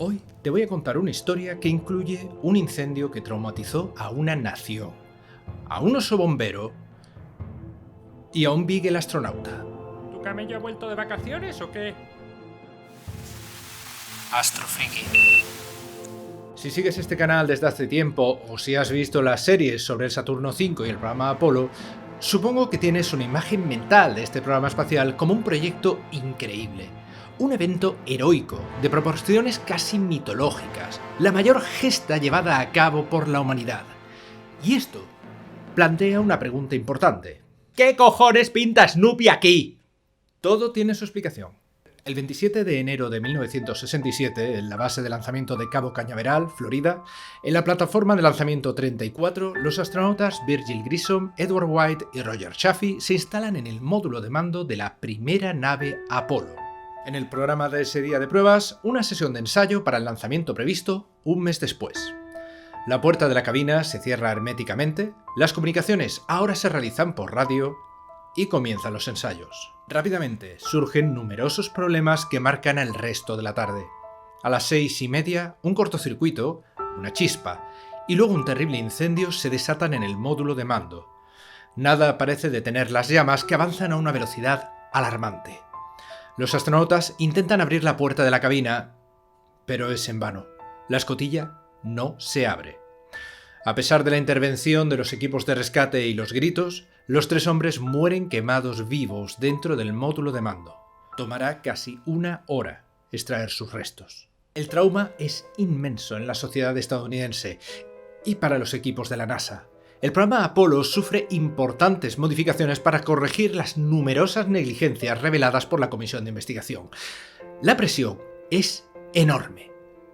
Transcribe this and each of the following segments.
Hoy te voy a contar una historia que incluye un incendio que traumatizó a una nación, a un oso bombero y a un Beagle astronauta. ¿Tu camello ha vuelto de vacaciones o qué? Astrofriki. Si sigues este canal desde hace tiempo o si has visto las series sobre el Saturno V y el programa Apolo, supongo que tienes una imagen mental de este programa espacial como un proyecto increíble. Un evento heroico, de proporciones casi mitológicas, la mayor gesta llevada a cabo por la humanidad. Y esto plantea una pregunta importante. ¿Qué cojones pinta Snoopy aquí? Todo tiene su explicación. El 27 de enero de 1967, en la base de lanzamiento de Cabo Cañaveral, Florida, en la plataforma de lanzamiento 34, los astronautas Virgil Grissom, Edward White y Roger Chaffee se instalan en el módulo de mando de la primera nave Apolo. En el programa de ese día de pruebas, una sesión de ensayo para el lanzamiento previsto un mes después. La puerta de la cabina se cierra herméticamente, las comunicaciones ahora se realizan por radio y comienzan los ensayos. Rápidamente surgen numerosos problemas que marcan el resto de la tarde. A las 6:30, un cortocircuito, una chispa y luego un terrible incendio se desatan en el módulo de mando. Nada parece detener las llamas que avanzan a una velocidad alarmante. Los astronautas intentan abrir la puerta de la cabina, pero es en vano. La escotilla no se abre. A pesar de la intervención de los equipos de rescate y los gritos, los tres hombres mueren quemados vivos dentro del módulo de mando. Tomará casi una hora extraer sus restos. El trauma es inmenso en la sociedad estadounidense y para los equipos de la NASA. El programa Apolo sufre importantes modificaciones para corregir las numerosas negligencias reveladas por la comisión de investigación. La presión es enorme.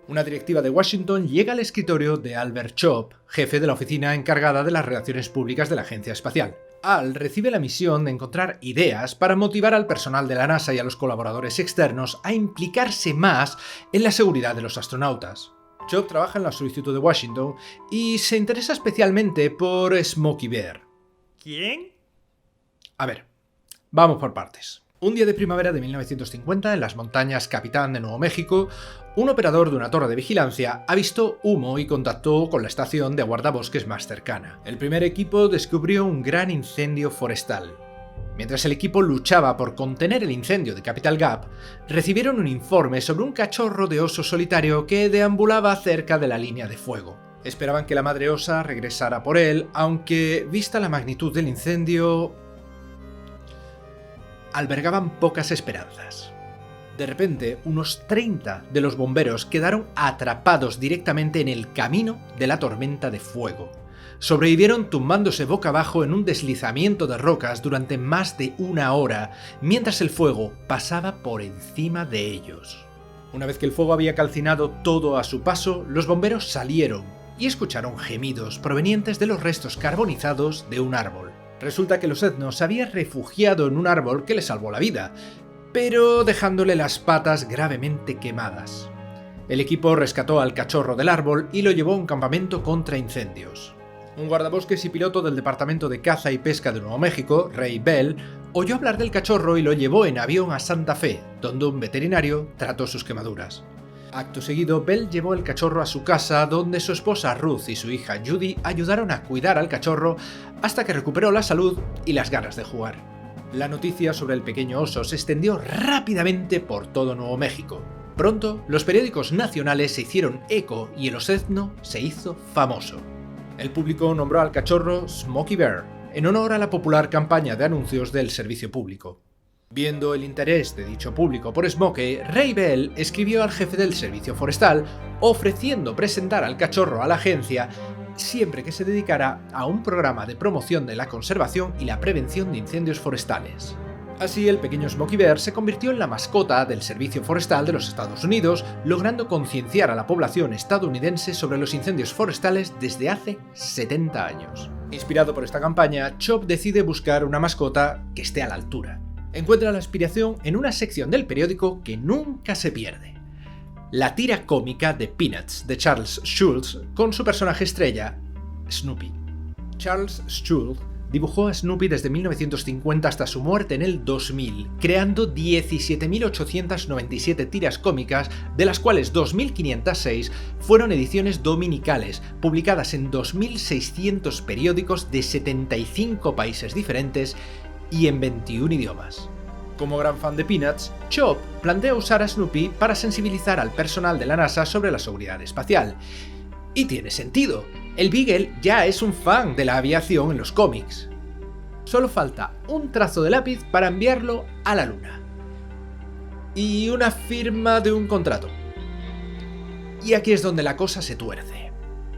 Una directiva de Washington llega al escritorio de Albert Chop, jefe de la oficina encargada de las relaciones públicas de la agencia espacial. Al recibe la misión de encontrar ideas para motivar al personal de la NASA y a los colaboradores externos a implicarse más en la seguridad de los astronautas. Chop trabaja en la solicitud de Washington y se interesa especialmente por Smokey Bear. ¿Quién? A ver, vamos por partes. Un día de primavera de 1950, en las montañas Capitán de Nuevo México, un operador de una torre de vigilancia avistó humo y contactó con la estación de guardabosques más cercana. El primer equipo descubrió un gran incendio forestal. Mientras el equipo luchaba por contener el incendio de Capital Gap, recibieron un informe sobre un cachorro de oso solitario que deambulaba cerca de la línea de fuego. Esperaban que la madre osa regresara por él, aunque, vista la magnitud del incendio, albergaban pocas esperanzas. De repente, unos 30 de los bomberos quedaron atrapados directamente en el camino de la tormenta de fuego. Sobrevivieron tumbándose boca abajo en un deslizamiento de rocas durante más de una hora, mientras el fuego pasaba por encima de ellos. Una vez que el fuego había calcinado todo a su paso, los bomberos salieron y escucharon gemidos provenientes de los restos carbonizados de un árbol. Resulta que los etnos se habían refugiado en un árbol que les salvó la vida, pero dejándole las patas gravemente quemadas. El equipo rescató al cachorro del árbol y lo llevó a un campamento contra incendios. Un guardabosques y piloto del Departamento de Caza y Pesca de Nuevo México, Ray Bell, oyó hablar del cachorro y lo llevó en avión a Santa Fe, donde un veterinario trató sus quemaduras. Acto seguido, Bell llevó el cachorro a su casa, donde su esposa Ruth y su hija Judy ayudaron a cuidar al cachorro hasta que recuperó la salud y las ganas de jugar. La noticia sobre el pequeño oso se extendió rápidamente por todo Nuevo México. Pronto, los periódicos nacionales se hicieron eco y el osetno se hizo famoso. El público nombró al cachorro Smokey Bear, en honor a la popular campaña de anuncios del servicio público. Viendo el interés de dicho público por Smokey, Ray Bell escribió al jefe del servicio forestal ofreciendo presentar al cachorro a la agencia siempre que se dedicara a un programa de promoción de la conservación y la prevención de incendios forestales. Así, el pequeño Smokey Bear se convirtió en la mascota del Servicio Forestal de los Estados Unidos, logrando concienciar a la población estadounidense sobre los incendios forestales desde hace 70 años. Inspirado por esta campaña, Chop decide buscar una mascota que esté a la altura. Encuentra la inspiración en una sección del periódico que nunca se pierde: la tira cómica de Peanuts de Charles Schulz con su personaje estrella, Snoopy. Charles Schulz dibujó a Snoopy desde 1950 hasta su muerte en el 2000, creando 17.897 tiras cómicas, de las cuales 2.506 fueron ediciones dominicales, publicadas en 2.600 periódicos de 75 países diferentes y en 21 idiomas. Como gran fan de Peanuts, Chop plantea usar a Snoopy para sensibilizar al personal de la NASA sobre la seguridad espacial. Y tiene sentido. El Beagle ya es un fan de la aviación en los cómics. Solo falta un trazo de lápiz para enviarlo a la Luna. Y una firma de un contrato. Y aquí es donde la cosa se tuerce.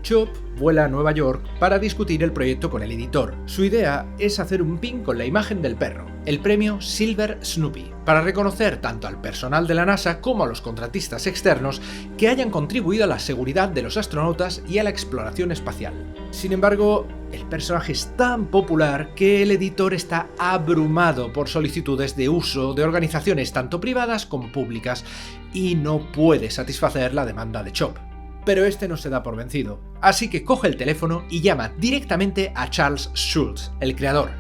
Chop vuela a Nueva York para discutir el proyecto con el editor. Su idea es hacer un pin con la imagen del perro, el premio Silver Snoopy, para reconocer tanto al personal de la NASA como a los contratistas externos que hayan contribuido a la seguridad de los astronautas y a la exploración espacial. Sin embargo, el personaje es tan popular que el editor está abrumado por solicitudes de uso de organizaciones tanto privadas como públicas y no puede satisfacer la demanda de Chop. Pero este no se da por vencido, así que coge el teléfono y llama directamente a Charles Schulz, el creador.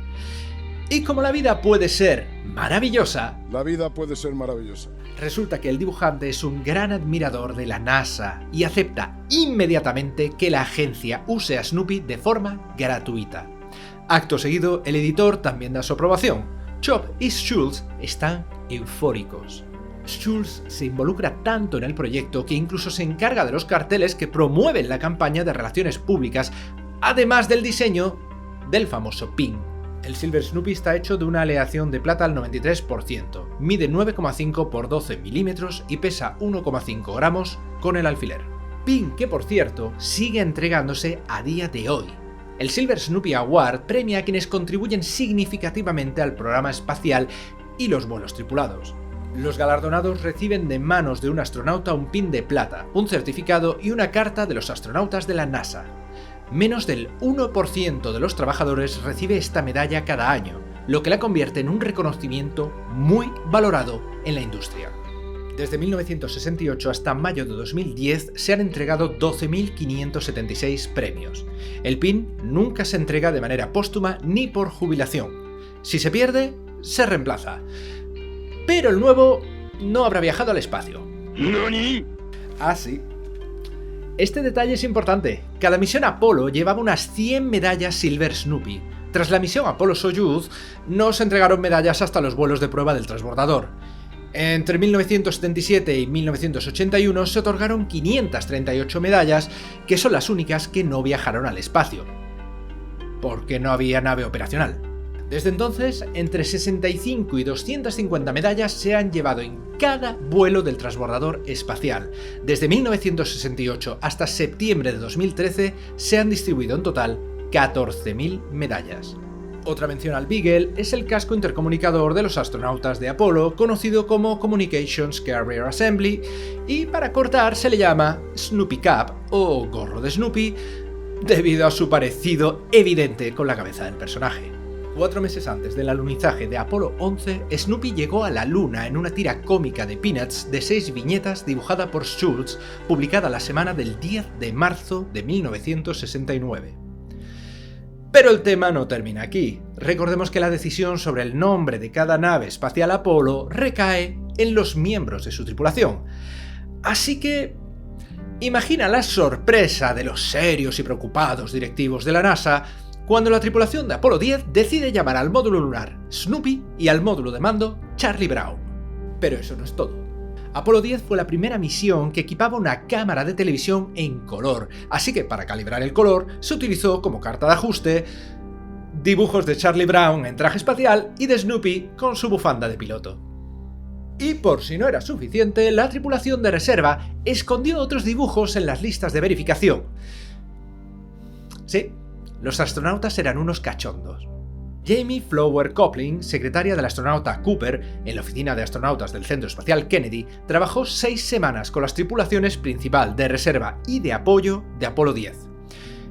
Y como la vida puede ser maravillosa, resulta que el dibujante es un gran admirador de la NASA y acepta inmediatamente que la agencia use a Snoopy de forma gratuita. Acto seguido, el editor también da su aprobación. Chop y Schulz están eufóricos. Schulz se involucra tanto en el proyecto que incluso se encarga de los carteles que promueven la campaña de relaciones públicas, además del diseño del famoso pin. El Silver Snoopy está hecho de una aleación de plata al 93%, mide 9,5 por 12 milímetros y pesa 1,5 gramos con el alfiler. Pin que, por cierto, sigue entregándose a día de hoy. El Silver Snoopy Award premia a quienes contribuyen significativamente al programa espacial y los vuelos tripulados. Los galardonados reciben de manos de un astronauta un pin de plata, un certificado y una carta de los astronautas de la NASA. Menos del 1% de los trabajadores recibe esta medalla cada año, lo que la convierte en un reconocimiento muy valorado en la industria. Desde 1968 hasta mayo de 2010 se han entregado 12.576 premios. El pin nunca se entrega de manera póstuma ni por jubilación. Si se pierde, se reemplaza. Pero el nuevo no habrá viajado al espacio. ¿Nani? Ah, sí. Este detalle es importante. Cada misión Apolo llevaba unas 100 medallas Silver Snoopy. Tras la misión Apolo-Soyuz, no se entregaron medallas hasta los vuelos de prueba del transbordador. Entre 1977 y 1981 se otorgaron 538 medallas, que son las únicas que no viajaron al espacio, porque no había nave operacional. Desde entonces, entre 65 y 250 medallas se han llevado en cada vuelo del transbordador espacial. Desde 1968 hasta septiembre de 2013 se han distribuido en total 14.000 medallas. Otra mención al Beagle es el casco intercomunicador de los astronautas de Apolo, conocido como Communications Carrier Assembly, y para cortar se le llama Snoopy Cap o gorro de Snoopy, debido a su parecido evidente con la cabeza del personaje. 4 meses antes del alunizaje de Apolo 11, Snoopy llegó a la Luna en una tira cómica de Peanuts de 6 viñetas dibujada por Schulz, publicada la semana del 10 de marzo de 1969. Pero el tema no termina aquí. Recordemos que la decisión sobre el nombre de cada nave espacial Apolo recae en los miembros de su tripulación. Así que imagina la sorpresa de los serios y preocupados directivos de la NASA cuando la tripulación de Apolo 10 decide llamar al módulo lunar Snoopy y al módulo de mando Charlie Brown. Pero eso no es todo. Apolo 10 fue la primera misión que equipaba una cámara de televisión en color, así que para calibrar el color se utilizó como carta de ajuste dibujos de Charlie Brown en traje espacial y de Snoopy con su bufanda de piloto. Y por si no era suficiente, la tripulación de reserva escondió otros dibujos en las listas de verificación. Sí, los astronautas eran unos cachondos. Jamie Flower Copeland, secretaria del astronauta Cooper en la oficina de astronautas del Centro Espacial Kennedy, trabajó 6 semanas con las tripulaciones principal, de reserva y de apoyo de Apolo 10.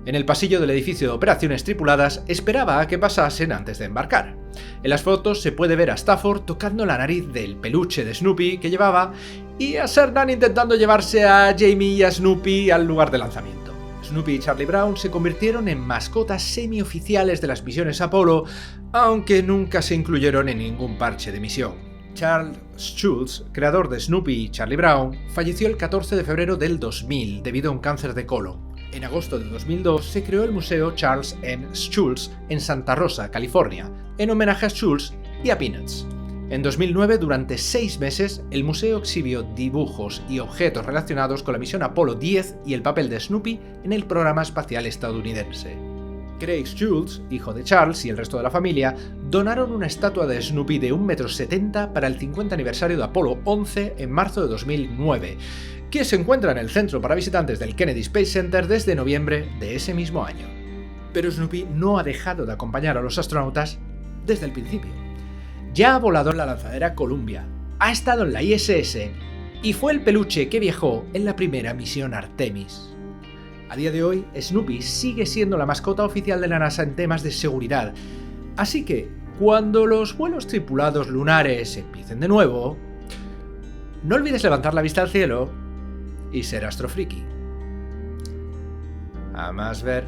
En el pasillo del edificio de operaciones tripuladas esperaba a que pasasen antes de embarcar. En las fotos se puede ver a Stafford tocando la nariz del peluche de Snoopy que llevaba y a Cernan intentando llevarse a Jamie y a Snoopy al lugar de lanzamiento. Snoopy y Charlie Brown se convirtieron en mascotas semioficiales de las misiones Apolo, aunque nunca se incluyeron en ningún parche de misión. Charles Schulz, creador de Snoopy y Charlie Brown, falleció el 14 de febrero del 2000 debido a un cáncer de colon. En agosto de 2002 se creó el Museo Charles M. Schulz en Santa Rosa, California, en homenaje a Schulz y a Peanuts. En 2009, durante 6 meses, el museo exhibió dibujos y objetos relacionados con la misión Apolo 10 y el papel de Snoopy en el programa espacial estadounidense. Craig Schulz, hijo de Charles y el resto de la familia, donaron una estatua de Snoopy de 1,70 m para el 50 aniversario de Apolo 11 en marzo de 2009, que se encuentra en el centro para visitantes del Kennedy Space Center desde noviembre de ese mismo año. Pero Snoopy no ha dejado de acompañar a los astronautas desde el principio. Ya ha volado en la lanzadera Columbia, ha estado en la ISS y fue el peluche que viajó en la primera misión Artemis. A día de hoy, Snoopy sigue siendo la mascota oficial de la NASA en temas de seguridad, así que cuando los vuelos tripulados lunares empiecen de nuevo, no olvides levantar la vista al cielo y ser astrofriki. A más ver.